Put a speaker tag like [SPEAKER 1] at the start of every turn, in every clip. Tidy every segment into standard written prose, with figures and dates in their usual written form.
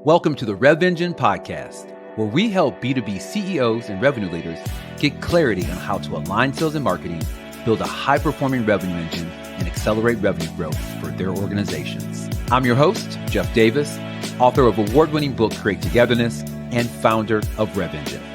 [SPEAKER 1] Welcome to the Reinventing Podcast, where we help B2B CEOs and revenue leaders get clarity on how to align sales and marketing, build a high-performing revenue engine, and accelerate revenue growth for their organizations. I'm your host, Jeff Davis, author of award-winning book Create Togetherness and founder of Reinventing.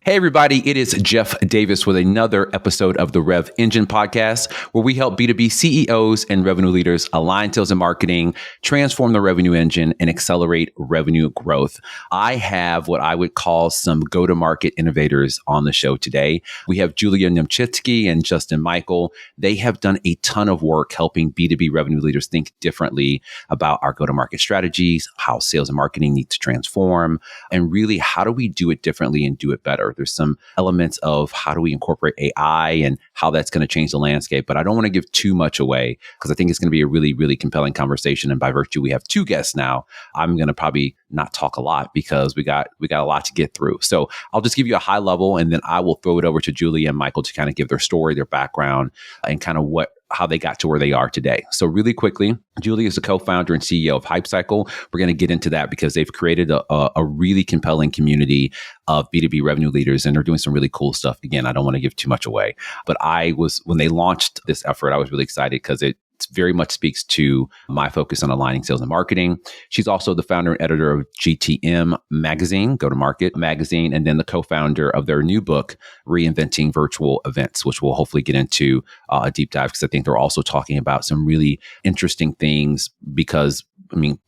[SPEAKER 1] Hey everybody, it is Jeff Davis with another episode of the Reinventing Podcast, where we help B2B CEOs and revenue leaders align sales and marketing, transform the revenue engine, and accelerate revenue growth. I have what I would call some go-to-market innovators on the show today. We have Julia Nimchinski and Justin Michael. They have done a ton of work helping B2B revenue leaders think differently about our go-to-market strategies, how sales and marketing need to transform, and really how do we do it differently and do it better. There's some elements of how do we incorporate AI and how that's going to change the landscape. But I don't want to give too much away because I think it's going to be a really, really compelling conversation. And by virtue, we have two guests now. I'm going to probably not talk a lot because we got a lot to get through. So I'll just give you a high level and then I will throw it over to Julia and Michael to kind of give their story, their background, and kind of how they got to where they are today. So really quickly, Julie is the co-founder and CEO of HYPCCCCYCL. We're going to get into that because they've created a really compelling community of B2B revenue leaders, and they're doing some really cool stuff. Again, I don't want to give too much away, but when they launched this effort, I was really excited because it very much speaks to my focus on aligning sales and marketing. She's also the founder and editor of GTM magazine, Go to Market magazine, and then the co-founder of their new book, Reinventing Virtual Events, which we'll hopefully get into a deep dive because I think they're also talking about some really interesting things because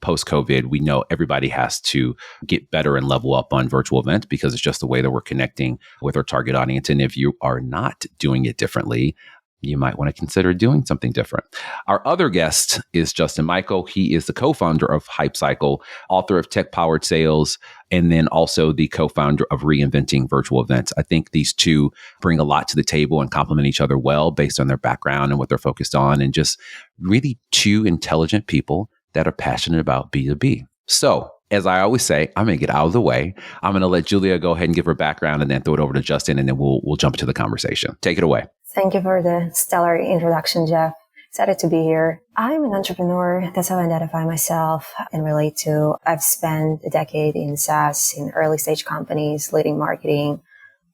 [SPEAKER 1] post-COVID, we know everybody has to get better and level up on virtual events because it's just the way that we're connecting with our target audience. And if you are not doing it differently, you might want to consider doing something different. Our other guest is Justin Michael. He is the co-founder of HYPCCCCYCL, author of Tech Powered Sales, and then also the co-founder of Reinventing Virtual Events. I think these two bring a lot to the table and complement each other well based on their background and what they're focused on, and just really two intelligent people that are passionate about B2B. So, as I always say, I'm going to get out of the way. I'm going to let Julia go ahead and give her background and then throw it over to Justin, and then we'll jump into the conversation. Take it away.
[SPEAKER 2] Thank you for the stellar introduction, Jeff. Excited to be here. I'm an entrepreneur. That's how I identify myself and relate to. I've spent a decade in SaaS, in early stage companies, leading marketing,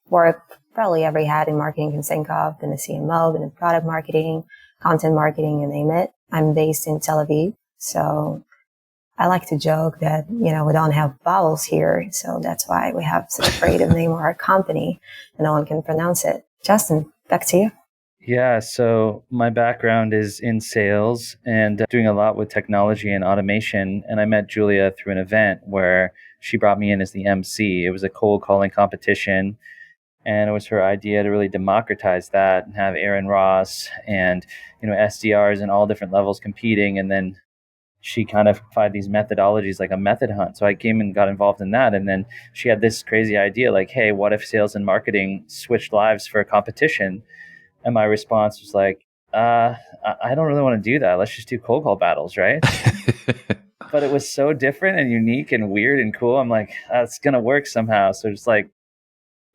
[SPEAKER 2] worked probably every hat in marketing you can think of, in the CMO, in product marketing, content marketing, you name it. I'm based in Tel Aviv. So I like to joke that, we don't have vowels here. So that's why we have such a creative name of our company and no one can pronounce it. Justin, back to you.
[SPEAKER 3] Yeah, so my background is in sales and doing a lot with technology and automation. And I met Julia through an event where she brought me in as the MC. It was a cold calling competition. And it was her idea to really democratize that and have Aaron Ross and, SDRs in all different levels competing. And then she kind of applied these methodologies like a method hunt. So I came and got involved in that. And then she had this crazy idea like, hey, what if sales and marketing switched lives for a competition? And my response was like, I don't really want to do that. Let's just do cold call battles, right? But it was so different and unique and weird and cool. I'm like, it's going to work somehow. So just like,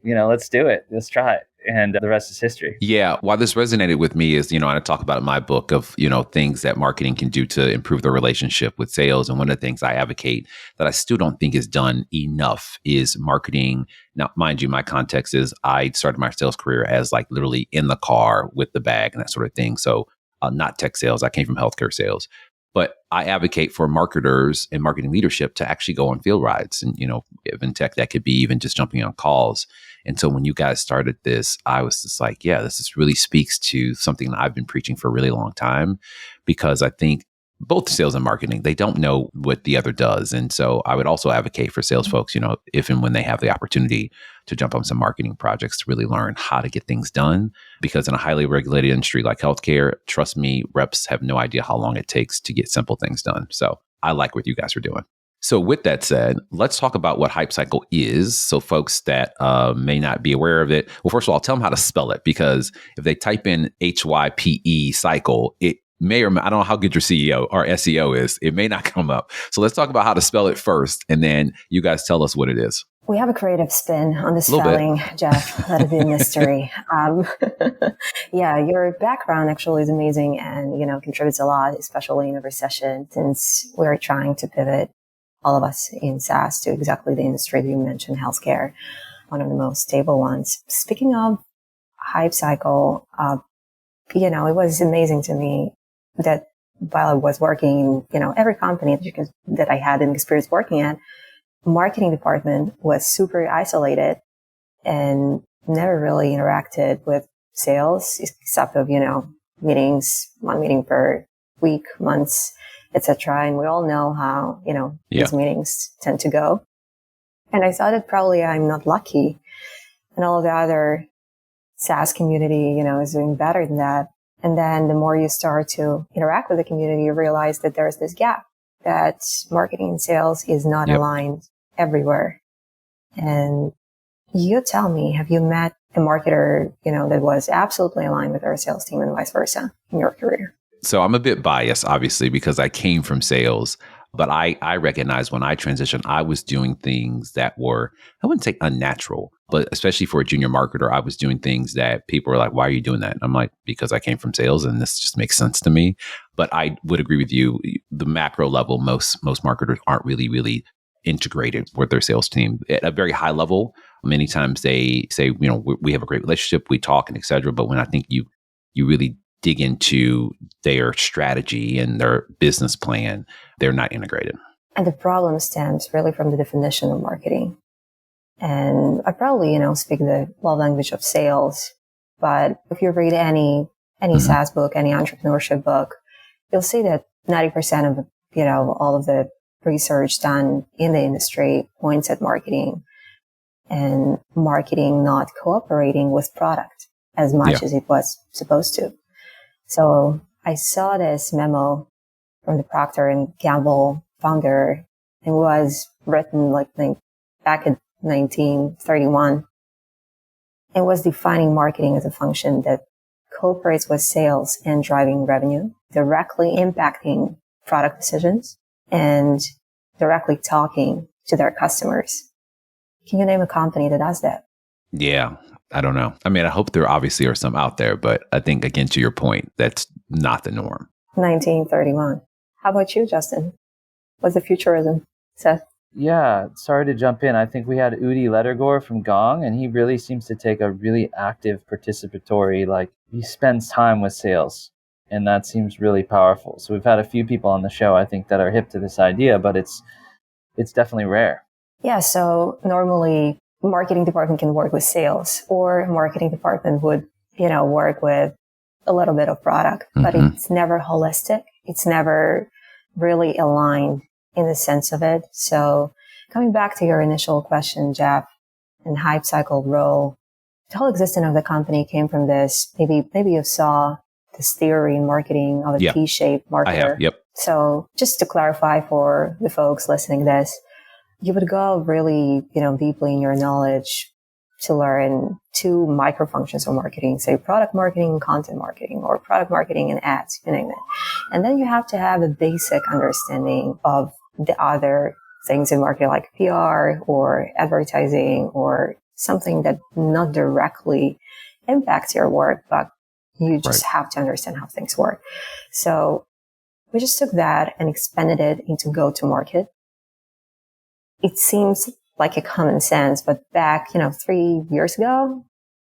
[SPEAKER 3] let's do it. Let's try it. And the rest is history.
[SPEAKER 1] Yeah. Why this resonated with me is, I talk about in my book of, things that marketing can do to improve the relationship with sales. And one of the things I advocate that I still don't think is done enough is marketing. Now, mind you, my context is I started my sales career as like literally in the car with the bag and that sort of thing. So not tech sales. I came from healthcare sales. But I advocate for marketers and marketing leadership to actually go on field rides. And, in tech, that could be even just jumping on calls. And so when you guys started this, I was just like, yeah, this just really speaks to something that I've been preaching for a really long time, because I think both sales and marketing, they don't know what the other does. And so I would also advocate for sales folks, if and when they have the opportunity to jump on some marketing projects to really learn how to get things done. Because in a highly regulated industry like healthcare, trust me, reps have no idea how long it takes to get simple things done. So I like what you guys are doing. So with that said, let's talk about what HYPCCCCYCL is. So folks that may not be aware of it, well, first of all, I'll tell them how to spell it, because if they type in HYPCCCCYCL, it may or may, I don't know how good your CEO or SEO is. It may not come up. So let's talk about how to spell it first, and then you guys tell us what it is.
[SPEAKER 2] We have a creative spin on the
[SPEAKER 1] A little bit.
[SPEAKER 2] spelling, Jeff. Let it be a mystery. Yeah, your background actually is amazing and, contributes a lot, especially in a recession, since we're trying to pivot, all of us in SaaS, to exactly the industry that you mentioned, healthcare, one of the most stable ones. Speaking of hype cycle, it was amazing to me that while I was working, every company that I had an experience working at, marketing department was super isolated and never really interacted with sales except of, meetings, one meeting per week, months, etc. And we all know how, these meetings tend to go. And I thought that probably I'm not lucky and all of the other SaaS community, is doing better than that. And then the more you start to interact with the community, you realize that there's this gap, that marketing and sales is not aligned everywhere. And you tell me, have you met a marketer, that was absolutely aligned with our sales team and vice versa in your career?
[SPEAKER 1] So I'm a bit biased, obviously, because I came from sales. But I recognize when I transitioned, I was doing things that were, I wouldn't say unnatural, but especially for a junior marketer, I was doing things that people were like, why are you doing that? And I'm like, because I came from sales and this just makes sense to me. But I would agree with you. The macro level, most marketers aren't really integrated with their sales team at a very high level. Many times they say, we have a great relationship, we talk and et cetera. But when I think you really dig into their strategy and their business plan, they're not integrated.
[SPEAKER 2] And the problem stems really from the definition of marketing. And I probably, speak the love language of sales, but if you read any SaaS book, any entrepreneurship book, you'll see that 90% of, all of the research done in the industry points at marketing, and marketing not cooperating with product as much as it was supposed to. So I saw this memo from the Procter and Gamble founder. It was written back in 1931. It was defining marketing as a function that cooperates with sales and driving revenue, directly impacting product decisions and directly talking to their customers. Can you name a company that does that?
[SPEAKER 1] Yeah. I don't know. I mean, I hope there obviously are some out there, but I think, again, to your point, that's not the norm.
[SPEAKER 2] 1931. How about you, Justin? What's the futurism, Seth?
[SPEAKER 3] Yeah, sorry to jump in. I think we had Udi Ledergor from Gong, and he really seems to take a really active participatory, he spends time with sales, and that seems really powerful. So we've had a few people on the show, I think, that are hip to this idea, but it's definitely rare.
[SPEAKER 2] Yeah, so normally marketing department can work with sales, or marketing department would, work with a little bit of product, but it's never holistic. It's never really aligned in the sense of it. So coming back to your initial question, Jeff, and hype cycle role, the whole existence of the company came from this. Maybe you saw this theory in marketing of a T-shaped marketer.
[SPEAKER 1] I have, yep.
[SPEAKER 2] So just to clarify for the folks listening to this, you would go really, deeply in your knowledge to learn two micro functions of marketing, say product marketing and content marketing, or product marketing and ads, you name it. And then you have to have a basic understanding of the other things in marketing, like PR or advertising or something that not directly impacts your work, but you just have to understand how things work. So we just took that and expanded it into go-to-market. It seems like a common sense, but back, 3 years ago,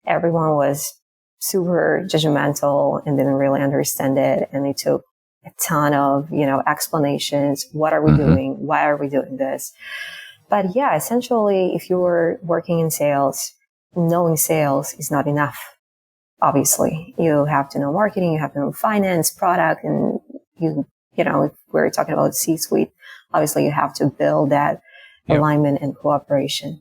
[SPEAKER 2] everyone was super judgmental and didn't really understand it. And it took a ton of, explanations. What are we doing? Why are we doing this? But yeah, essentially, if you're working in sales, knowing sales is not enough. Obviously, you have to know marketing, you have to know finance, product, and if we're talking about C-suite, obviously you have to build that alignment and cooperation.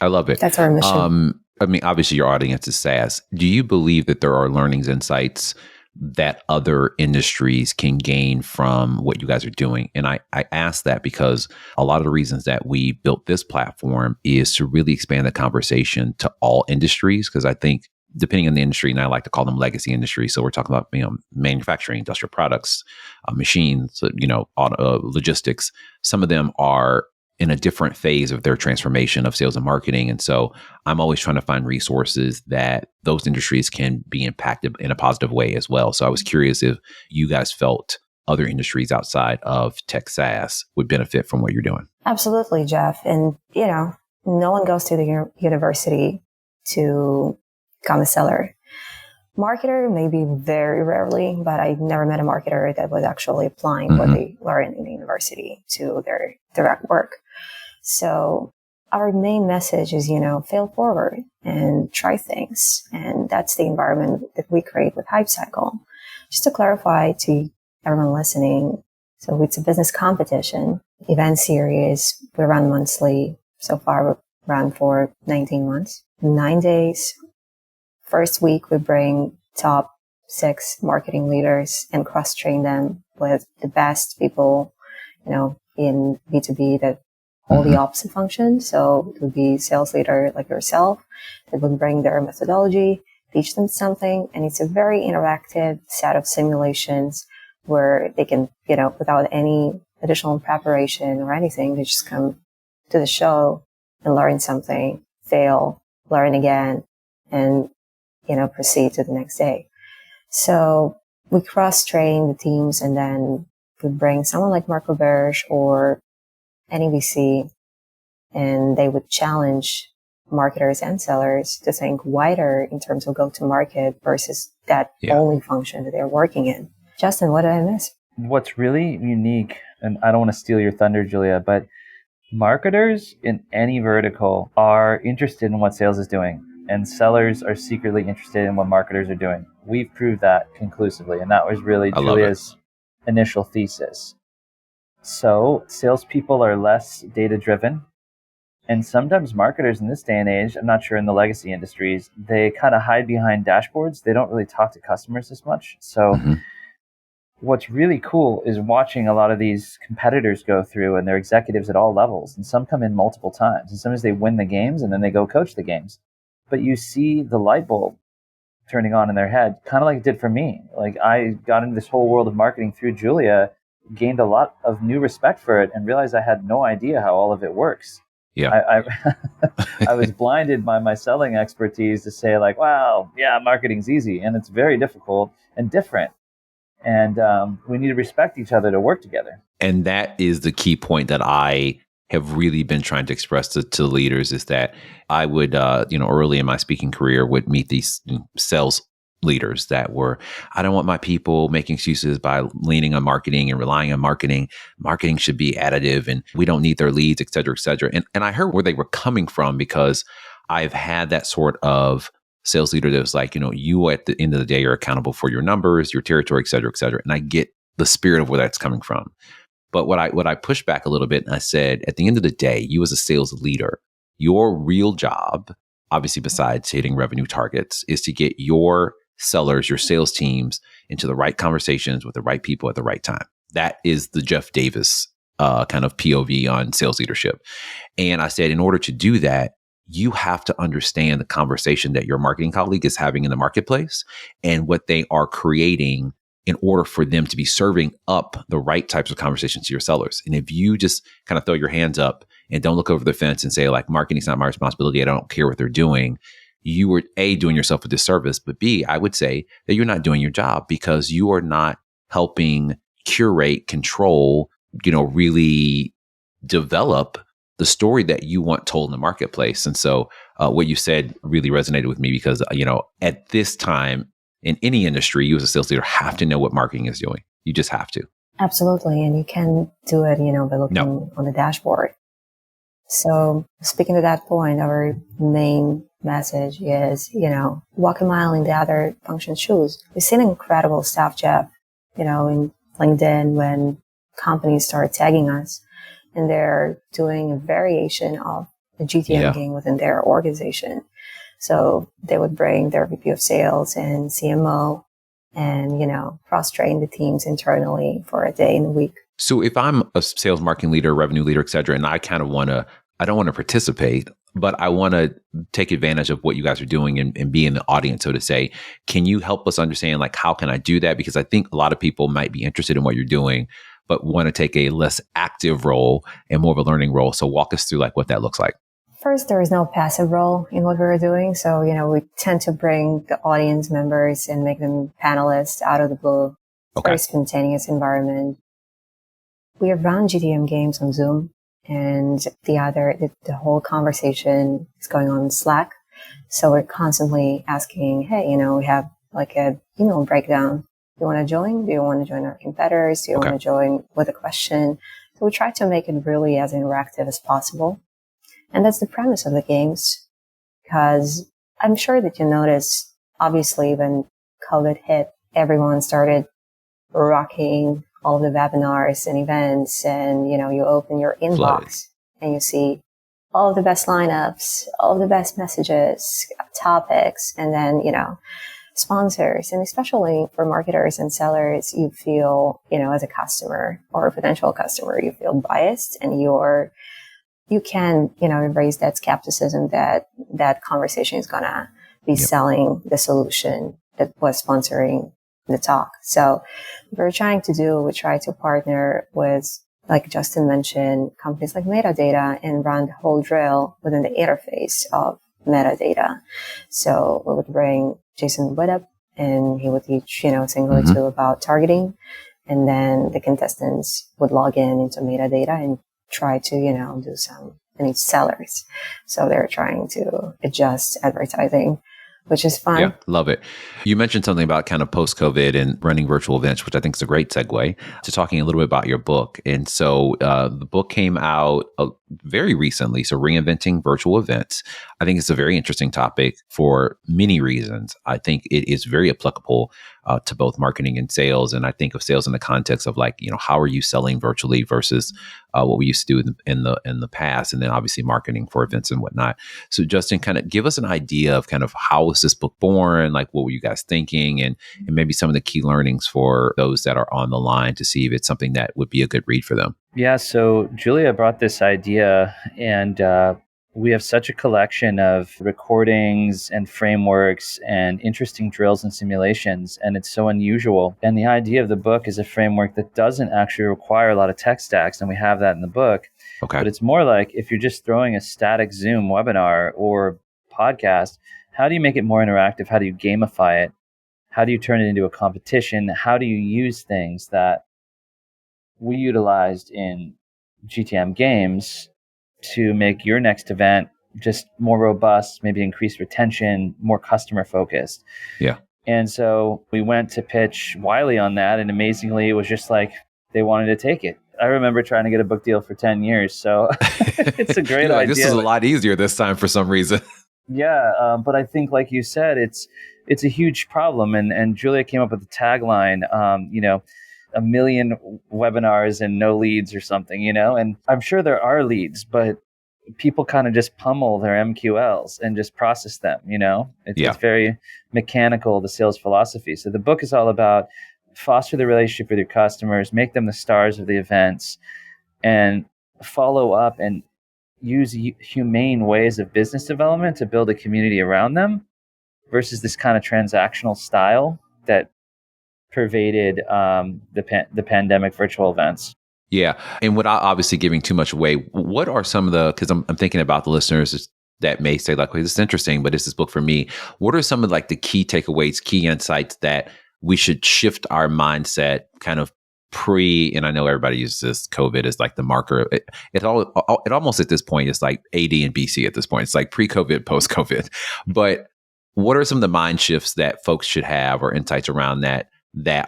[SPEAKER 1] I love it.
[SPEAKER 2] That's our mission.
[SPEAKER 1] I mean, obviously your audience is SaaS. Do you believe that there are learnings, insights that other industries can gain from what you guys are doing? And I ask that because a lot of the reasons that we built this platform is to really expand the conversation to all industries. Because I think depending on the industry, and I like to call them legacy industries. So we're talking about, manufacturing, industrial products, machines, auto, logistics. Some of them are in a different phase of their transformation of sales and marketing. And so I'm always trying to find resources that those industries can be impacted in a positive way as well. So I was curious if you guys felt other industries outside of tech SaaS would benefit from what you're doing.
[SPEAKER 2] Absolutely, Jeff. And, no one goes to the university to become a seller. Marketer, maybe very rarely, but I never met a marketer that was actually applying what they learned in the university to their direct work. So our main message is, fail forward and try things. And that's the environment that we create with HYPCCCYCL. Just to clarify to everyone listening, so it's a business competition, event series. We run monthly. So far, we've run for 19 months, 9 days. First week, we bring top 6 marketing leaders and cross-train them with the best people, in B2B that all the opposite functions. So it would be sales leader like yourself that would bring their methodology, teach them something. And it's a very interactive set of simulations where they can, without any additional preparation or anything, they just come to the show and learn something, fail, learn again, and, proceed to the next day. So we cross-train the teams, and then we bring someone like Marco Berge or any VC, and they would challenge marketers and sellers to think wider in terms of go-to-market versus that only function that they're working in. Justin, what did I miss?
[SPEAKER 3] What's really unique, and I don't want to steal your thunder, Julia, but marketers in any vertical are interested in what sales is doing, and sellers are secretly interested in what marketers are doing. We've proved that conclusively, and that was really Julia's initial thesis. So salespeople are less data-driven, and sometimes marketers in this day and age, I'm not sure in the legacy industries, they kind of hide behind dashboards. They don't really talk to customers as much. So what's really cool is watching a lot of these competitors go through, and they're executives at all levels, and some come in multiple times, and sometimes they win the games and then they go coach the games. But you see the light bulb turning on in their head, kind of like it did for me. Like, I got into this whole world of marketing through Julia, gained a lot of new respect for it, and realized I had no idea how all of it works.
[SPEAKER 1] Yeah,
[SPEAKER 3] I was blinded by my selling expertise to say like, wow, yeah, marketing's easy, and it's very difficult and different. And we need to respect each other to work together.
[SPEAKER 1] And that is the key point that I have really been trying to express to leaders, is that I would, early in my speaking career, would meet these sales leaders that were, I don't want my people making excuses by leaning on marketing and relying on marketing. Marketing should be additive, and we don't need their leads, et cetera, et cetera. And I heard where they were coming from, because I've had that sort of sales leader that was like, you at the end of the day are accountable for your numbers, your territory, et cetera, et cetera. And I get the spirit of where that's coming from. But what I pushed back a little bit, and I said, at the end of the day, you as a sales leader, your real job, obviously besides hitting revenue targets, is to get your sellers, your sales teams into the right conversations with the right people at the right time. That is the Jeff Davis kind of POV on sales leadership. And I said, in order to do that, you have to understand the conversation that your marketing colleague is having in the marketplace and what they are creating in order for them to be serving up the right types of conversations to your sellers. And if you just kind of throw your hands up and don't look over the fence and say like, marketing's not my responsibility, I don't care what they're doing, you are A, doing yourself a disservice, but B, I would say that you're not doing your job, because you are not helping curate, control, really develop the story that you want told in the marketplace. And so what you said really resonated with me, because, at this time in any industry, you as a sales leader have to know what marketing is doing. You just have to.
[SPEAKER 2] Absolutely. And you can do it, by looking on the dashboard. So speaking to that point, our main message is, walk a mile in the other function's shoes. We've seen incredible stuff, Jeff, in LinkedIn when companies start tagging us and they're doing a variation of the GTM game within their organization. So they would bring their VP of sales and CMO and, cross-train the teams internally for a day in a week.
[SPEAKER 1] So if I'm a sales marketing leader, revenue leader, et cetera, and I kind of I don't want to participate, but I want to take advantage of what you guys are doing and be in the audience, so to say, can you help us understand, like, how can I do that? Because I think a lot of people might be interested in what you're doing, but want to take a less active role and more of a learning role. So walk us through like what that looks like.
[SPEAKER 2] First, there is no passive role in what we were doing. So, we tend to bring the audience members and make them panelists out of the blue.
[SPEAKER 1] Okay.
[SPEAKER 2] Very spontaneous environment. We have run GTM games on Zoom, and the whole conversation is going on Slack. So we're constantly asking, hey, we have like a email breakdown. Do you want to join? Do you want to join our competitors? Do you want to join with a question? So we try to make it really as interactive as possible. And that's the premise of the games, because I'm sure that you noticed, obviously, when COVID hit, everyone started rocking all of the webinars and events, and, you open your inbox and you see all of the best lineups, all of the best messages, topics, and then, sponsors. And especially for marketers and sellers, you feel, as a customer or a potential customer, you feel biased, and you can, embrace that skepticism that conversation is going to be selling the solution that was sponsoring the talk. So we try to partner with, like Justin mentioned, companies like Metadata, and run the whole drill within the interface of Metadata. So we would bring Jason Widdop, and he would teach, thing or two about targeting. And then the contestants would log into Metadata and try to, do some, and it's sellers. So they're trying to adjust advertising, which is fun.
[SPEAKER 1] Yeah, love it. You mentioned something about kind of post-COVID and running virtual events, which I think is a great segue to talking a little bit about your book. And so the book came out very recently, so Reinventing Virtual Events. I think it's a very interesting topic for many reasons. I think it is very applicable to both marketing and sales. And I think of sales in the context of like, how are you selling virtually versus what we used to do in the past, and then obviously marketing for events and whatnot. So Justin, kind of give us an idea of kind of how was this book born? Like, what were you guys thinking? And maybe some of the key learnings for those that are on the line to see if it's something that would be a good read for them.
[SPEAKER 3] Yeah, so Julia brought this idea, and we have such a collection of recordings and frameworks and interesting drills and simulations, and it's so unusual. And the idea of the book is a framework that doesn't actually require a lot of tech stacks, and we have that in the book.
[SPEAKER 1] Okay.
[SPEAKER 3] But it's more like if you're just throwing a static Zoom webinar or podcast, how do you make it more interactive? How do you gamify it? How do you turn it into a competition? How do you use things that we utilized in GTM games to make your next event just more robust, maybe increase retention, more customer focused?
[SPEAKER 1] Yeah.
[SPEAKER 3] And so we went to pitch Wiley on that, and amazingly, it was just like they wanted to take it. I remember trying to get a book deal for 10 years. So it's a great idea.
[SPEAKER 1] This is a lot easier this time for some reason.
[SPEAKER 3] Yeah. But I think, like you said, it's a huge problem. And Julia came up with the tagline, 1 million webinars and no leads or something, and I'm sure there are leads, but people kind of just pummel their MQLs and just process them, It's very mechanical, the sales philosophy. So the book is all about foster the relationship with your customers, make them the stars of the events, and follow up and use humane ways of business development to build a community around them versus this kind of transactional style that pervaded the pandemic virtual events.
[SPEAKER 1] Yeah. And without obviously giving too much away, what are some of the, because I'm thinking about the listeners that may say like, well, this is interesting, but this is book for me. What are some of like the key takeaways, key insights that we should shift our mindset kind of and I know everybody uses this COVID as like the marker. It almost at this point is like AD and BC at this point. It's like pre-COVID, post-COVID. But what are some of the mind shifts that folks should have or insights around that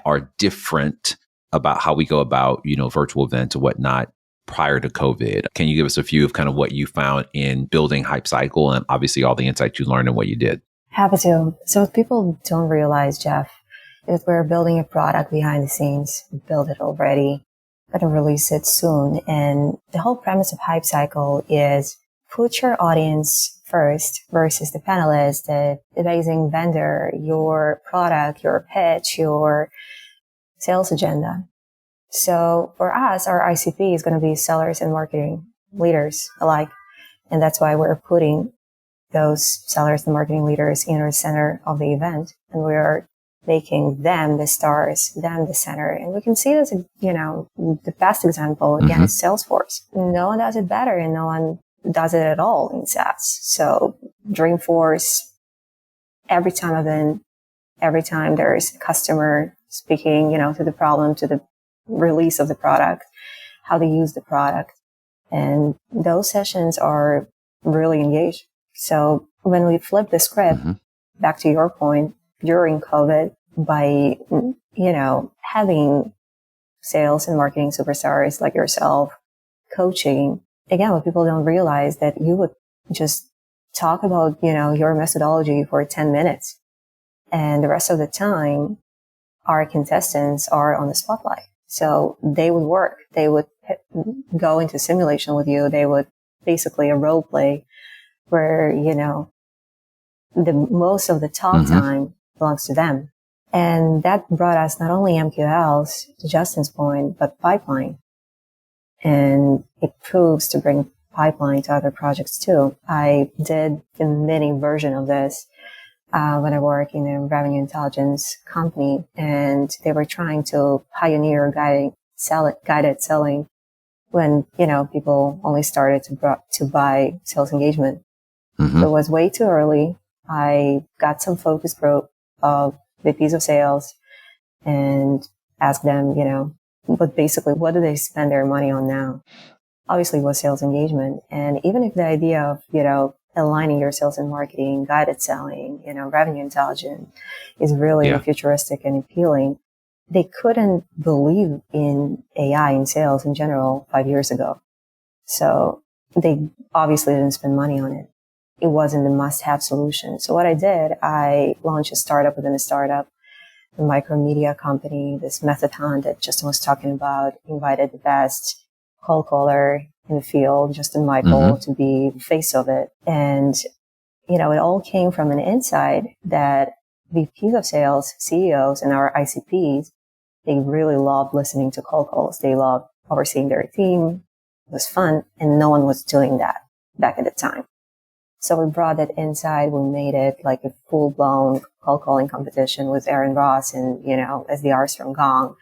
[SPEAKER 1] are different about how we go about, virtual events and whatnot prior to COVID? Can you give us a few of kind of what you found in building HYPCCCYCL and obviously all the insights you learned and what you did?
[SPEAKER 2] Happy to. So what people don't realize, Jeff, is we're building a product behind the scenes. We build it already, going to release it soon. And the whole premise of HYPCCCYCL is put your audience first versus the panelists, the amazing vendor, your product, your pitch, your sales agenda. So for us, our ICP is going to be sellers and marketing leaders alike. And that's why we're putting those sellers and marketing leaders in the center of the event. And we are making them the stars, them the center. And we can see this, the best example again is Salesforce. No one does it better and no one does it at all in SaaS. So Dreamforce, every time there's a customer speaking, to the problem, to the release of the product, how they use the product. And those sessions are really engaged. So when we flip the script, back to your point, during COVID, by, having sales and marketing superstars like yourself coaching, again, what people don't realize that you would just talk about, your methodology for 10 minutes. And the rest of the time, our contestants are on the spotlight. So they would work. They would go into simulation with you. They would basically a role play where, the most of the talk time belongs to them. And that brought us not only MQLs, to Justin's point, but pipeline. And it proves to bring pipeline to other projects too. I did the mini version of this when I work in a revenue intelligence company, and they were trying to pioneer guided selling when, people only started to buy sales engagement. So it was way too early. I got some focus group of VPs of sales and asked them, what do they spend their money on now? Obviously it was sales engagement. And even if the idea of, aligning your sales and marketing, guided selling, revenue intelligence is really futuristic and appealing, they couldn't believe in AI in sales in general 5 years ago. So they obviously didn't spend money on it. It wasn't the must-have solution. So what I did, I launched a startup within a startup, a micromedia company, this methathon that Justin was talking about, invited the best cold caller in the field, Justin Michael, to be the face of it. And, it all came from an insight that VPs of sales, CEOs, and our ICPs, they really loved listening to cold calls. They loved overseeing their team. It was fun, and no one was doing that back at the time. So we brought that inside. We made it like a full-blown cold calling competition with Aaron Ross and, SDRs from Gong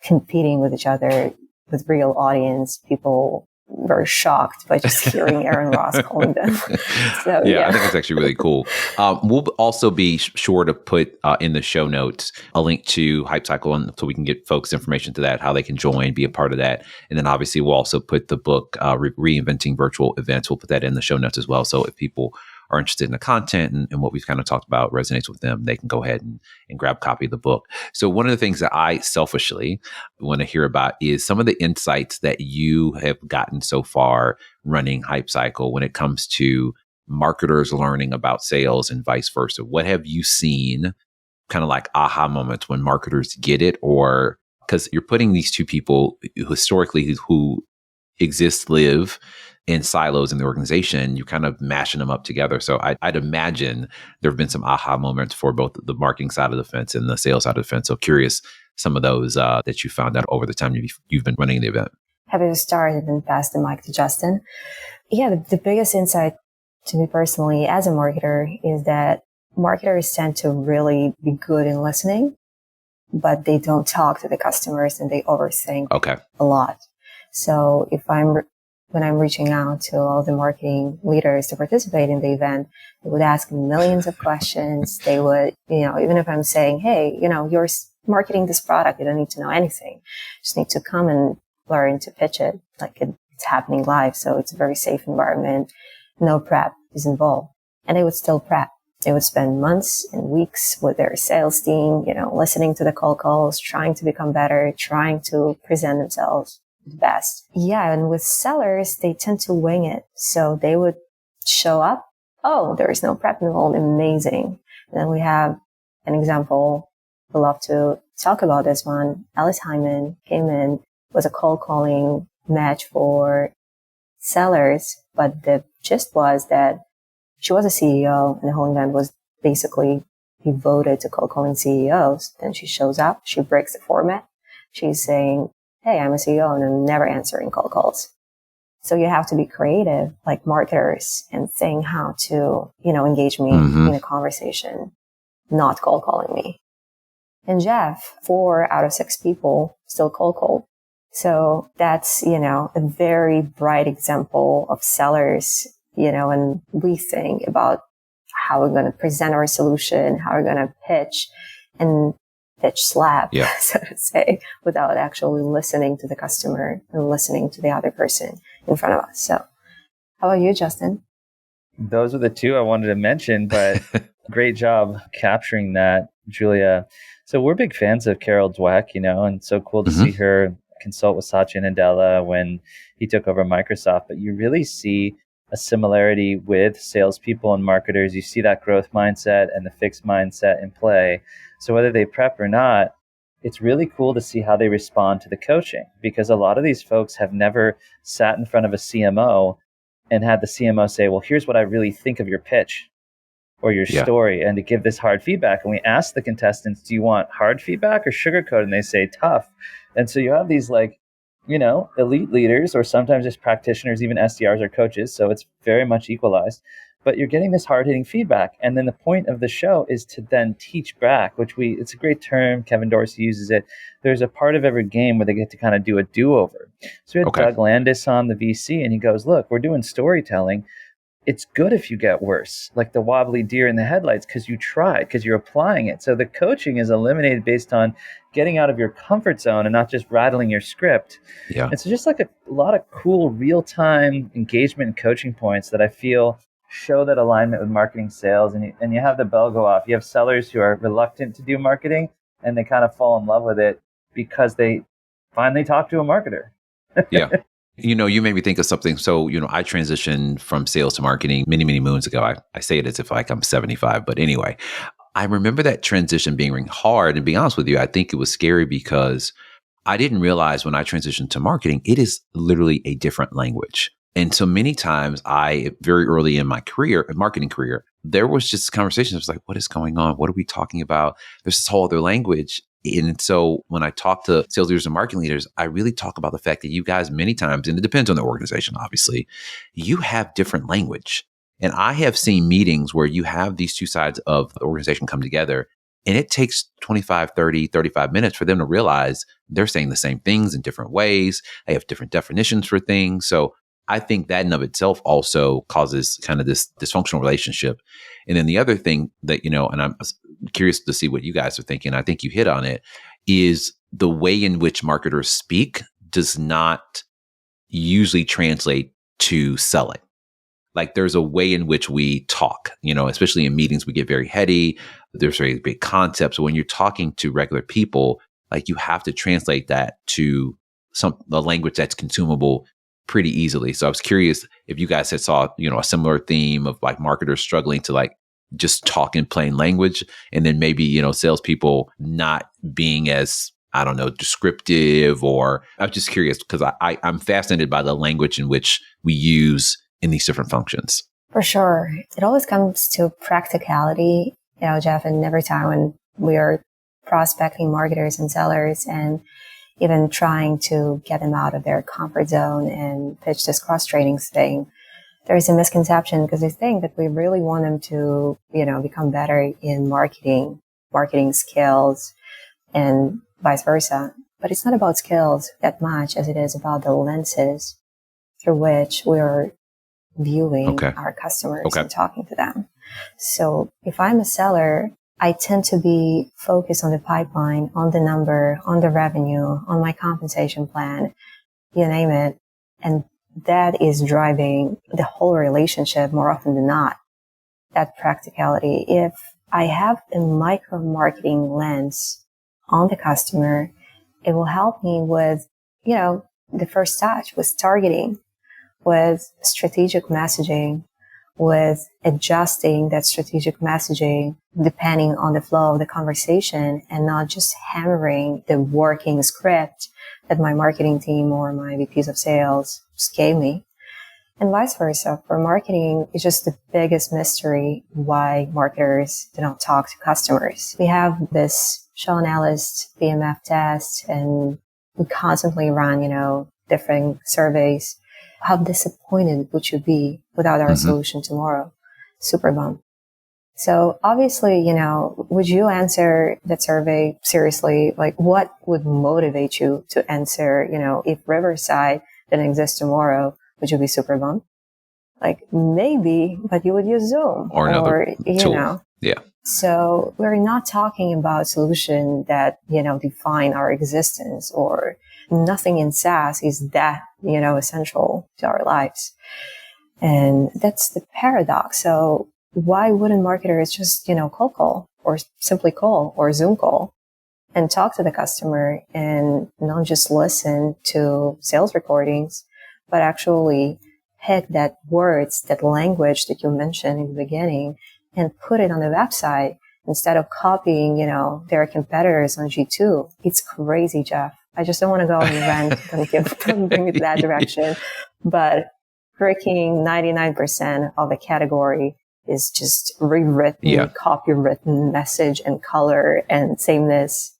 [SPEAKER 2] competing with each other with real audience. People were shocked by just hearing Aaron Ross calling them. So,
[SPEAKER 1] I think it's actually really cool. We'll also be sure to put in the show notes a link to HYPCCCYCL, so we can get folks information to that, how they can join, be a part of that. And then obviously we'll also put the book, Reinventing Virtual Events. We'll put that in the show notes as well. So if people are interested in the content and what we've kind of talked about resonates with them, they can go ahead and grab a copy of the book. So one of the things that I selfishly want to hear about is some of the insights that you have gotten so far running HYPCCCYCL when it comes to marketers learning about sales and vice versa. What have you seen kind of like aha moments when marketers get it? Or because you're putting these two people historically who live in silos in the organization, you're kind of mashing them up together. So I'd imagine there have been some aha moments for both the marketing side of the fence and the sales side of the fence. So curious some of those that you found out over the time you've been running the event.
[SPEAKER 2] Happy to start and then pass the mic to Justin. Yeah, the biggest insight to me personally as a marketer is that marketers tend to really be good in listening, but they don't talk to the customers and they overthink a lot. So when I'm reaching out to all the marketing leaders to participate in the event, they would ask millions of questions. They would, even if I'm saying, hey, you're marketing this product, you don't need to know anything. You just need to come and learn to pitch it like it's happening live. So it's a very safe environment. No prep is involved. And they would still prep. They would spend months and weeks with their sales team, listening to the cold calls, trying to become better, trying to present themselves the best. Yeah, and with sellers, they tend to wing it. So they would show up. Oh, there is no prep involved. Amazing. And then we have an example. We love to talk about this one. Alice Hyman came in, was a cold calling match for sellers, but the gist was that she was a CEO and the whole event was basically devoted to cold calling CEOs. Then she shows up, she breaks the format. She's saying, hey, I'm a CEO and I'm never answering cold calls. So you have to be creative like marketers and think how to, engage me in a conversation, not cold calling me. And Jeff, 4 out of 6 people still cold. So that's, a very bright example of sellers, and we think about how we're going to present our solution, how we're going to pitch and pitch slap, so to say, without actually listening to the customer and listening to the other person in front of us. So how about you, Justin?
[SPEAKER 3] Those are the two I wanted to mention, but great job capturing that, Julia. So we're big fans of Carol Dweck, and so cool to see her consult with Satya Nadella when he took over Microsoft. But you really see a similarity with salespeople and marketers. You see that growth mindset and the fixed mindset in play. So whether they prep or not, it's really cool to see how they respond to the coaching, because a lot of these folks have never sat in front of a CMO and had the CMO say, well, here's what I really think of your pitch or your story, and to give this hard feedback. And we ask the contestants, do you want hard feedback or sugarcoat? And they say tough. And so you have these elite leaders, or sometimes just practitioners, even SDRs or coaches. So it's very much equalized, but you're getting this hard hitting feedback. And then the point of the show is to then teach back, it's a great term. Kevin Dorsey uses it. There's a part of every game where they get to kind of do a do-over. So we had Doug Landis on, the VC, and he goes, look, we're doing storytelling. It's good if you get worse, like the wobbly deer in the headlights, because you tried, because you're applying it. So the coaching is eliminated based on getting out of your comfort zone and not just rattling your script.
[SPEAKER 1] Yeah.
[SPEAKER 3] And so just like a lot of cool real-time engagement and coaching points that I feel show that alignment with marketing sales. And you have the bell go off. You have sellers who are reluctant to do marketing, and they kind of fall in love with it because they finally talk to a marketer.
[SPEAKER 1] Yeah. You made me think of something. So, I transitioned from sales to marketing many, many moons ago. I say it as if like I'm 75, but anyway, I remember that transition being hard. And to be honest with you, I think it was scary because I didn't realize when I transitioned to marketing, it is literally a different language. And so many times very early in my marketing career, there was just conversations. I was like, what is going on? What are we talking about? There's this whole other language. And so when I talk to sales leaders and marketing leaders, I really talk about the fact that you guys many times, and it depends on the organization, obviously, you have different language. And I have seen meetings where you have these two sides of the organization come together, and it takes 25, 30, 35 minutes for them to realize they're saying the same things in different ways. They have different definitions for things. So I think that in of itself also causes kind of this dysfunctional relationship. And then the other thing that, and I'm curious to see what you guys are thinking, I think you hit on it, is the way in which marketers speak does not usually translate to selling. Like there's a way in which we talk, especially in meetings, we get very heady. There's very big concepts. When you're talking to regular people, like you have to translate that to the language that's consumable pretty easily. So I was curious if you guys had saw, a similar theme of like marketers struggling to like just talk in plain language, and then maybe, salespeople not being as, I don't know, descriptive, or I was just curious because I'm fascinated by the language in which we use in these different functions.
[SPEAKER 2] For sure. It always comes to practicality, Jeff, and every time when we are prospecting marketers and sellers and even trying to get them out of their comfort zone and pitch this cross-training thing, there's a misconception because they think that we really want them to, become better in marketing skills and vice versa. But it's not about skills that much as it is about the lenses through which we're viewing our customers and talking to them. So if I'm a seller, I tend to be focused on the pipeline, on the number, on the revenue, on my compensation plan, you name it. And that is driving the whole relationship more often than not, that practicality. If I have a micro marketing lens on the customer, it will help me with, the first touch, with targeting, with strategic messaging, with adjusting that strategic messaging depending on the flow of the conversation, and not just hammering the working script that my marketing team or my VPs of sales just gave me. And vice versa. For marketing, it's just the biggest mystery why marketers do not talk to customers. We have this show analyst BMF test, and we constantly run, different surveys. How disappointed would you be without our solution tomorrow? Super bummed. So obviously, would you answer that survey seriously? Like, what would motivate you to answer, if Riverside didn't exist tomorrow, would you be super bummed? Like, maybe, but you would use Zoom
[SPEAKER 1] or another tool. Yeah.
[SPEAKER 2] So we're not talking about solutions that, define our existence, or nothing in SaaS is that, essential to our lives. And that's the paradox. So why wouldn't marketers just, cold call, or simply call, or Zoom call, and talk to the customer and not just listen to sales recordings, but actually pick that words, that language that you mentioned in the beginning, and put it on the website instead of copying, their competitors on G2. It's crazy, Jeff. I just don't want to go on a rant. Don't bring it that direction. But freaking 99% of the category is just rewritten, copywritten message and color and sameness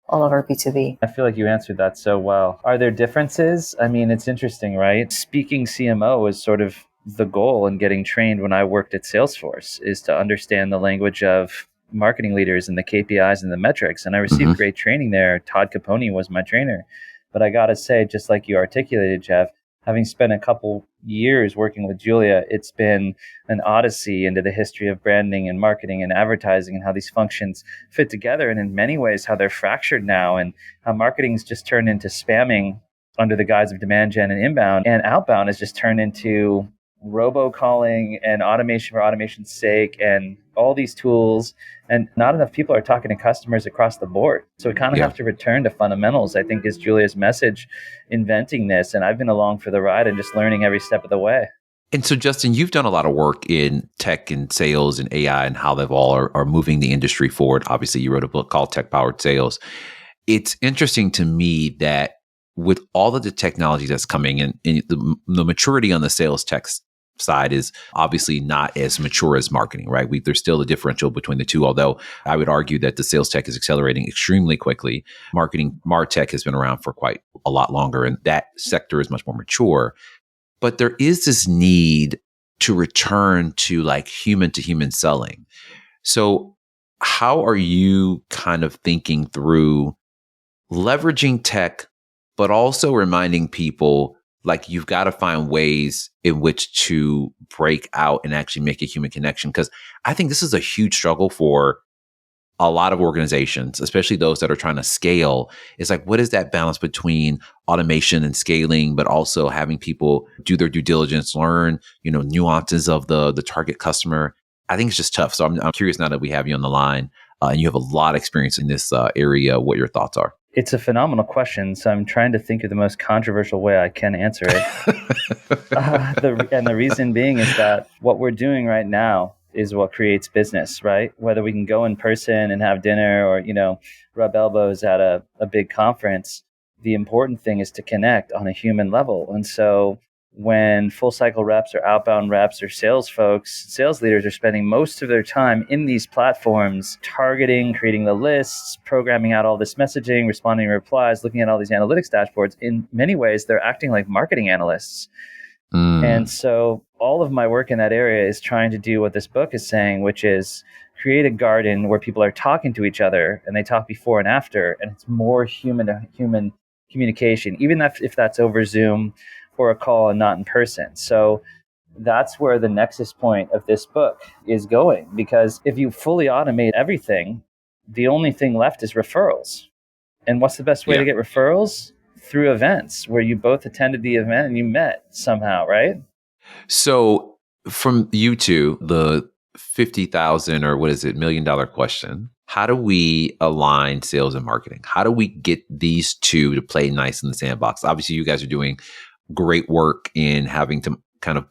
[SPEAKER 2] all over B2B.
[SPEAKER 3] I feel like you answered that so well. Are there differences? I mean, it's interesting, right? Speaking CMO is sort of the goal in getting trained when I worked at Salesforce, is to understand the language of marketing leaders and the KPIs and the metrics. And I received great training there. Todd Capone was my trainer. But I got to say, just like you articulated, Jeff, having spent a couple years working with Julia, it's been an odyssey into the history of branding and marketing and advertising and how these functions fit together. And in many ways, how they're fractured now, and how marketing's just turned into spamming under the guise of demand gen and inbound, and outbound has just turned into robocalling and automation for automation's sake and all these tools. And not enough people are talking to customers across the board. So we kind of have to return to fundamentals, I think, is Julia's message, inventing this. And I've been along for the ride and just learning every step of the way.
[SPEAKER 1] And so, Justin, you've done a lot of work in tech and sales and AI and how they've all are moving the industry forward. Obviously, you wrote a book called Tech Powered Sales. It's interesting to me that with all of the technology that's coming in, the maturity on the sales tech side is obviously not as mature as marketing, right? There's still a differential between the two, although I would argue that the sales tech is accelerating extremely quickly. Marketing, MarTech has been around for quite a lot longer, and that sector is much more mature. But there is this need to return to like human to human selling. So how are you kind of thinking through leveraging tech, but also reminding people like you've got to find ways in which to break out and actually make a human connection? Because I think this is a huge struggle for a lot of organizations, especially those that are trying to scale. It's like, what is that balance between automation and scaling, but also having people do their due diligence, learn, nuances of the target customer? I think it's just tough. So I'm curious, now that we have you on the line and you have a lot of experience in this area, what your thoughts are.
[SPEAKER 3] It's a phenomenal question. So I'm trying to think of the most controversial way I can answer it. And the reason being is that what we're doing right now is what creates business, right? Whether we can go in person and have dinner or, rub elbows at a big conference, the important thing is to connect on a human level. And so when full cycle reps or outbound reps or sales folks, sales leaders are spending most of their time in these platforms, targeting, creating the lists, programming out all this messaging, responding to replies, looking at all these analytics dashboards, in many ways, they're acting like marketing analysts. And so all of my work in that area is trying to do what this book is saying, which is create a garden where people are talking to each other and they talk before and after, and it's more human to human communication, even if that's over Zoom or a call and not in person. So that's where the nexus point of this book is going, because if you fully automate everything, the only thing left is referrals. And what's the best way to get referrals? Through events where you both attended the event and you met somehow, right?
[SPEAKER 1] So from you two, the 50,000 or what is it, $1 million question, how do we align sales and marketing? How do we get these two to play nice in the sandbox? Obviously, you guys are doing great work in having to kind of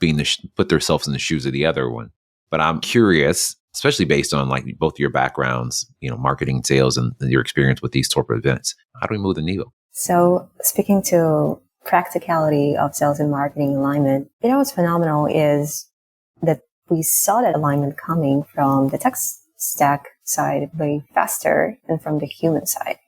[SPEAKER 1] put themselves in the shoes of the other one. But I'm curious, especially based on like both your backgrounds, marketing, sales, and your experience with these type of events. How do we move the needle?
[SPEAKER 2] So speaking to practicality of sales and marketing alignment, what's phenomenal is that we saw that alignment coming from the tech stack side way faster than from the human side.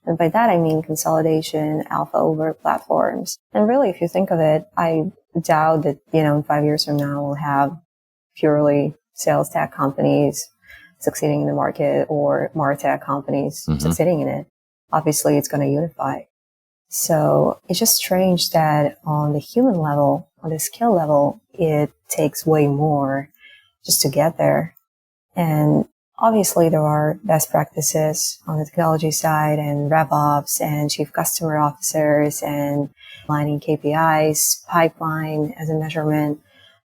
[SPEAKER 2] And by that, I mean consolidation, alpha over platforms. And really, if you think of it, I doubt that, in 5 years from now, we'll have purely sales tech companies succeeding in the market or MarTech companies succeeding in it. Obviously, it's going to unify. So it's just strange that on the human level, on the skill level, it takes way more just to get there. And obviously, there are best practices on the technology side and RevOps and chief customer officers and aligning KPIs, pipeline as a measurement.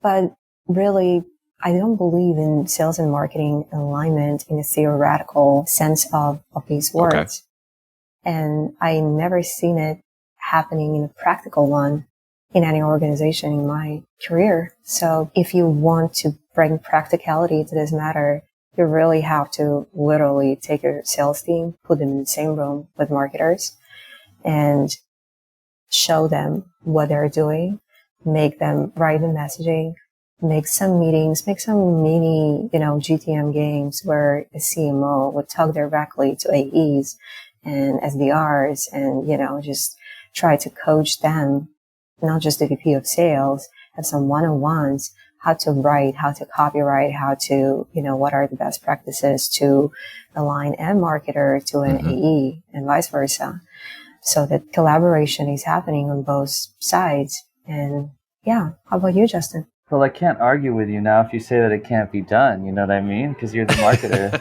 [SPEAKER 2] But really, I don't believe in sales and marketing alignment in a theoretical sense of these words. Okay. And I never seen it happening in a practical one in any organization in my career. So if you want to bring practicality to this matter, you really have to literally take your sales team, put them in the same room with marketers and show them what they're doing, make them write the messaging, make some meetings, make some mini, GTM games where the CMO would talk directly to AEs and SDRs and, just try to coach them, not just the VP of sales, have some one-on-ones, how to write, how to copyright, how to, what are the best practices to align a marketer to an AE and vice versa. So that collaboration is happening on both sides. And yeah, how about you, Justin?
[SPEAKER 3] Well, I can't argue with you now if you say that it can't be done, you know what I mean? Because you're the marketer.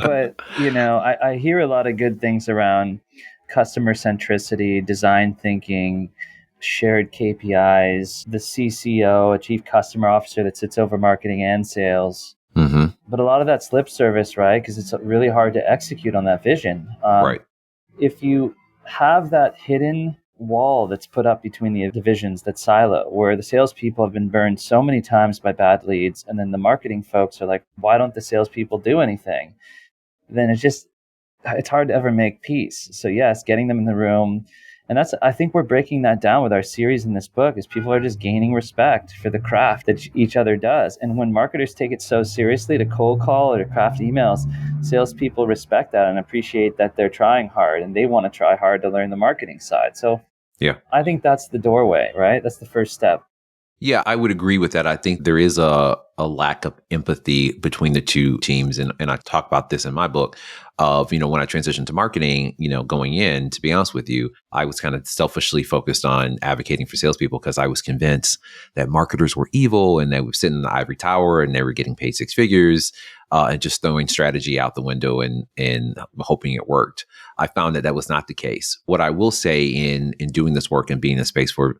[SPEAKER 3] But, I hear a lot of good things around customer centricity, design thinking, shared KPIs, the CCO, a chief customer officer that sits over marketing and sales. But a lot of that's lip service, right? Because it's really hard to execute on that vision.
[SPEAKER 1] Right.
[SPEAKER 3] If you have that hidden wall that's put up between the divisions, that silo, where the salespeople have been burned so many times by bad leads, and then the marketing folks are like, why don't the salespeople do anything? Then it's hard to ever make peace. So yes, getting them in the room. And I think we're breaking that down with our series in this book, is people are just gaining respect for the craft that each other does. And when marketers take it so seriously to cold call or to craft emails, salespeople respect that and appreciate that they're trying hard and they want to try hard to learn the marketing side. So yeah, I think that's the doorway, right? That's the first step.
[SPEAKER 1] Yeah, I would agree with that. I think there is a lack of empathy between the two teams. And I talk about this in my book of, when I transitioned to marketing, going in, to be honest with you, I was kind of selfishly focused on advocating for salespeople because I was convinced that marketers were evil and they would sit in the ivory tower and they were getting paid six figures and just throwing strategy out the window and hoping it worked. I found that was not the case. What I will say in doing this work and being in the space for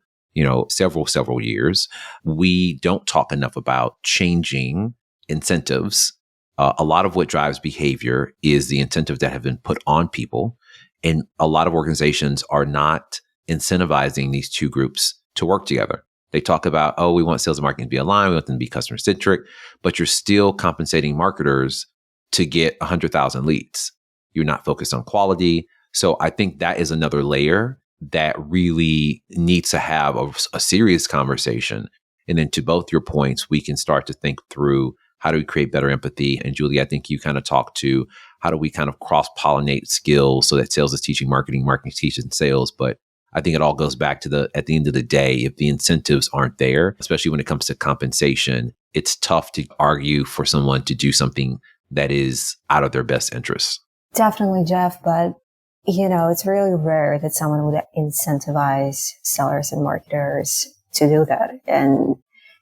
[SPEAKER 1] several years, we don't talk enough about changing incentives. A lot of what drives behavior is the incentives that have been put on people. And a lot of organizations are not incentivizing these two groups to work together. They talk about, we want sales and marketing to be aligned, we want them to be customer centric, but you're still compensating marketers to get 100,000 leads. You're not focused on quality. So I think that is another layer that really needs to have a serious conversation. And then to both your points, we can start to think through how do we create better empathy. And Julie, I think you kind of talked to how do we kind of cross-pollinate skills so that sales is teaching marketing, marketing is teaching sales. But I think it all goes back to at the end of the day, if the incentives aren't there, especially when it comes to compensation, it's tough to argue for someone to do something that is out of their best interest.
[SPEAKER 2] Definitely, Jeff, but it's really rare that someone would incentivize sellers and marketers to do that. And,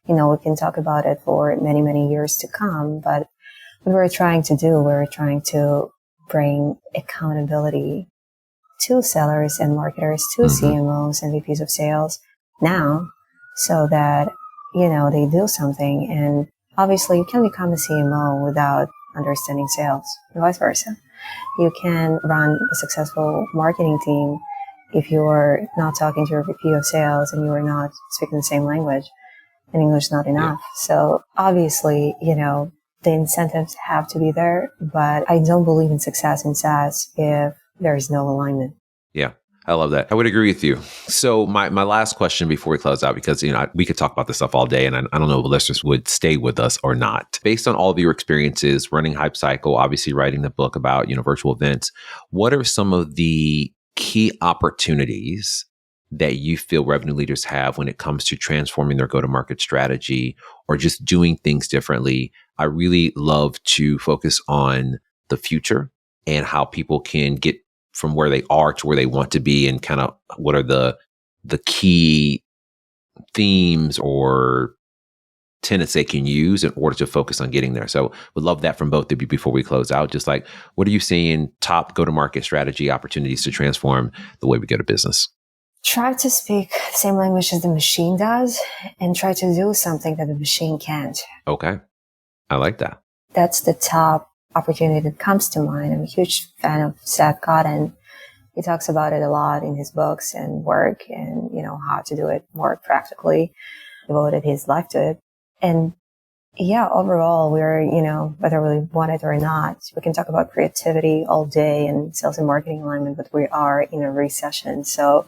[SPEAKER 2] we can talk about it for many, many years to come. But what we're trying to bring accountability to sellers and marketers, to CMOs and VPs of sales now so that, they do something. And obviously you can become a CMO without understanding sales and vice versa. You can run a successful marketing team if you're not talking to your VP of sales and you are not speaking the same language and English is not enough. Yeah. So obviously, the incentives have to be there, but I don't believe in success in SaaS if there is no alignment.
[SPEAKER 1] Yeah. I love that. I would agree with you. So my last question before we close out, because we could talk about this stuff all day, and I don't know if the listeners would stay with us or not. Based on all of your experiences running HYPCCCYCL, obviously writing the book about virtual events, what are some of the key opportunities that you feel revenue leaders have when it comes to transforming their go-to-market strategy or just doing things differently. I really love to focus on the future and how people can get from where they are to where they want to be, and kind of what are the key themes or tenets they can use in order to focus on getting there. So would love that from both of you before we close out. Just like, what are you seeing top go-to-market strategy opportunities to transform the way we go to business?
[SPEAKER 2] Try to speak the same language as the machine does and try to do something that the machine can't.
[SPEAKER 1] Okay. I like that.
[SPEAKER 2] That's the top opportunity that comes to mind. I'm a huge fan of Seth Godin. He talks about it a lot in his books and work, and, how to do it more practically, devoted his life to it. And yeah, overall, we're, whether we want it or not, we can talk about creativity all day and sales and marketing alignment, but we are in a recession. So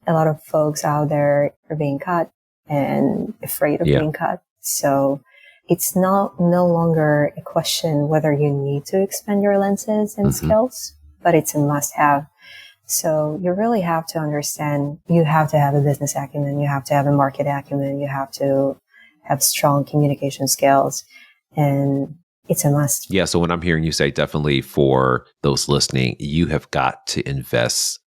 [SPEAKER 2] a lot of folks out there are being cut and afraid of being cut. So it's no longer a question whether you need to expand your lenses and skills, but it's a must have. So you really have to understand, you have to have a business acumen, you have to have a market acumen, you have to have strong communication skills, and it's a must.
[SPEAKER 1] Yeah. So when I'm hearing you say, definitely for those listening, you have got to invest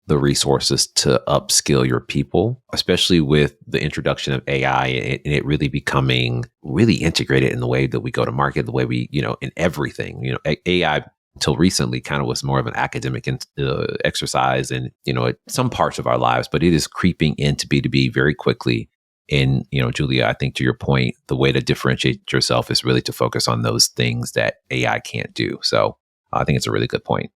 [SPEAKER 1] the resources to upskill your people, especially with the introduction of AI and it really becoming really integrated in the way that we go to market, the way we, in everything. AI until recently kind of was more of an academic exercise in, some parts of our lives, but it is creeping into B2B very quickly. And, Julia, I think to your point, the way to differentiate yourself is really to focus on those things that AI can't do. So I think it's a really good point.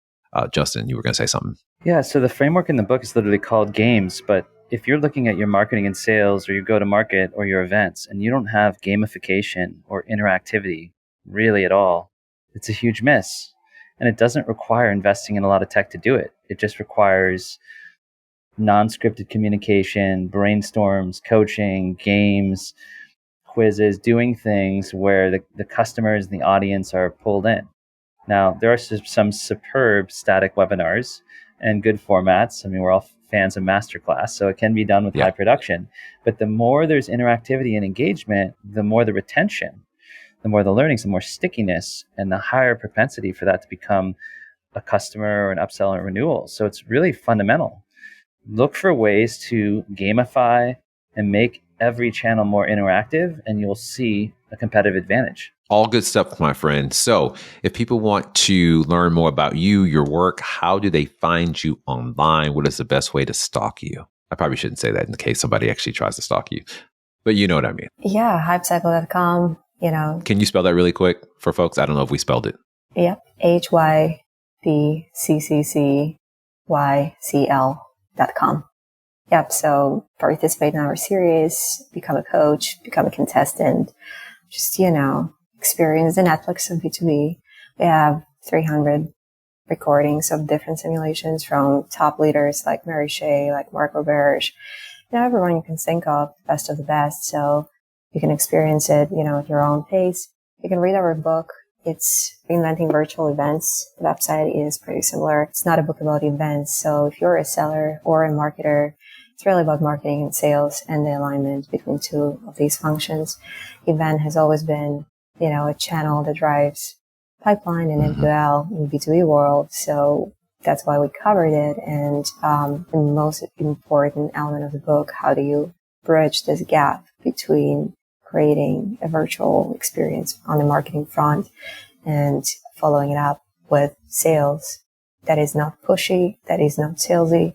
[SPEAKER 1] Justin, you were going to say something.
[SPEAKER 3] Yeah, so the framework in the book is literally called games, but if you're looking at your marketing and sales or your go-to-market or your events and you don't have gamification or interactivity really at all, it's a huge miss. And it doesn't require investing in a lot of tech to do it. It just requires non-scripted communication, brainstorms, coaching, games, quizzes, doing things where the customers and the audience are pulled in. Now, there are some superb static webinars and good formats. I mean, we're all fans of Masterclass, so it can be done with high production. But the more there's interactivity and engagement, the more the retention, the more the learnings, the more stickiness, and the higher propensity for that to become a customer or an upsell or renewal. So it's really fundamental. Look for ways to gamify and make every channel more interactive, and you'll see a competitive advantage.
[SPEAKER 1] All good stuff, my friend. So if people want to learn more about you, your work, how do they find you online? What is the best way to stalk you? I probably shouldn't say that in case somebody actually tries to stalk you, but you know what I mean.
[SPEAKER 2] Yeah, HYPCCCCYCL.com,
[SPEAKER 1] Can you spell that really quick for folks? I don't know if we spelled it.
[SPEAKER 2] Yep, HYPCCCYCL.com. Yep, so participate in our series, become a coach, become a contestant, just, experience the Netflix of B2B. We have 300 recordings of different simulations from top leaders like Mary Shea, like Mark Roberge, everyone you can think of, best of the best. So you can experience it, at your own pace. You can read our book. It's Reinventing Virtual Events. The website is pretty similar. It's not a book about events. So if you're a seller or a marketer, it's really about marketing and sales and the alignment between two of these functions. Event has always been, a channel that drives pipeline and MQL in the B2B world. So that's why we covered it. And the most important element of the book, how do you bridge this gap between creating a virtual experience on the marketing front and following it up with sales that is not pushy, that is not salesy,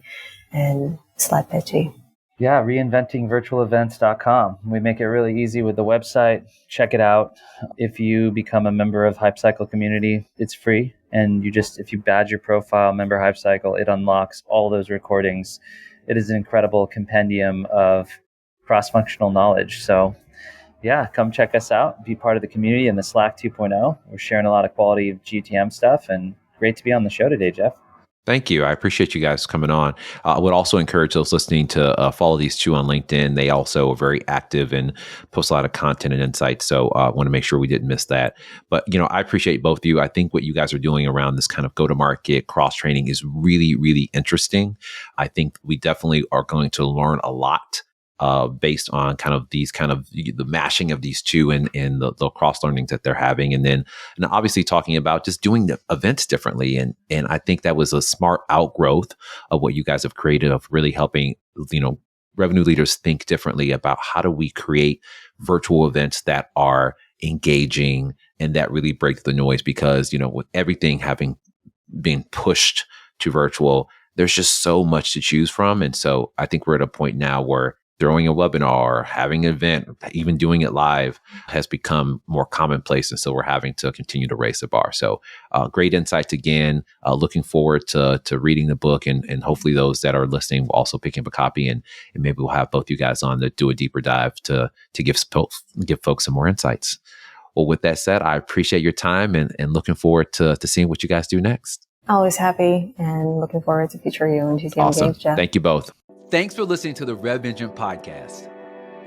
[SPEAKER 2] and slight pitchy.
[SPEAKER 3] Yeah, reinventingvirtualevents.com. We make it really easy with the website. Check it out. If you become a member of HYPCCCYCL community, it's free. And if you badge your profile, member HYPCCCYCL, it unlocks all those recordings. It is an incredible compendium of cross-functional knowledge. So yeah, come check us out. Be part of the community in the Slack 2.0. We're sharing a lot of quality GTM stuff, and great to be on the show today, Jeff.
[SPEAKER 1] Thank you. I appreciate you guys coming on. I would also encourage those listening to follow these two on LinkedIn. They also are very active and post a lot of content and insights. So I want to make sure we didn't miss that. But, I appreciate both of you. I think what you guys are doing around this kind of go-to-market cross-training is really, really interesting. I think we definitely are going to learn a lot based on kind of the mashing of these two and the cross learnings that they're having. And obviously talking about just doing the events differently. And I think that was a smart outgrowth of what you guys have created of really helping, revenue leaders think differently about how do we create virtual events that are engaging and that really break the noise, because, with everything having been pushed to virtual, there's just so much to choose from. And so I think we're at a point now where throwing a webinar, having an event, even doing it live has become more commonplace. And so we're having to continue to raise the bar. So great insights again. Looking forward to reading the book, and hopefully those that are listening will also pick up a copy, and maybe we'll have both you guys on to do a deeper dive to give folks some more insights. Well, with that said, I appreciate your time and looking forward to seeing what you guys do next.
[SPEAKER 2] Always happy and looking forward to future you and GTM
[SPEAKER 1] Awesome.
[SPEAKER 2] Engage, Jeff.
[SPEAKER 1] Thank you both. Thanks for listening to the Rev Engine podcast.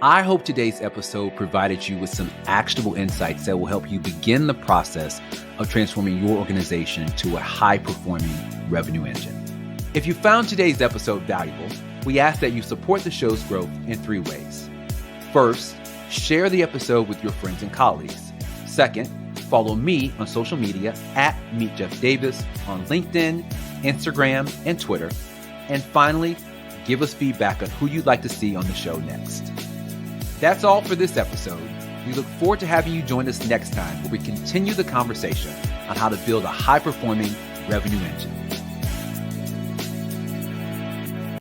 [SPEAKER 1] I hope today's episode provided you with some actionable insights that will help you begin the process of transforming your organization to a high-performing revenue engine. If you found today's episode valuable, we ask that you support the show's growth in 3 ways. First, share the episode with your friends and colleagues. Second, follow me on social media at Meet Jeff Davis on LinkedIn, Instagram, and Twitter. And finally, give us feedback on who you'd like to see on the show next. That's all for this episode. We look forward to having you join us next time, where we continue the conversation on how to build a high-performing revenue engine.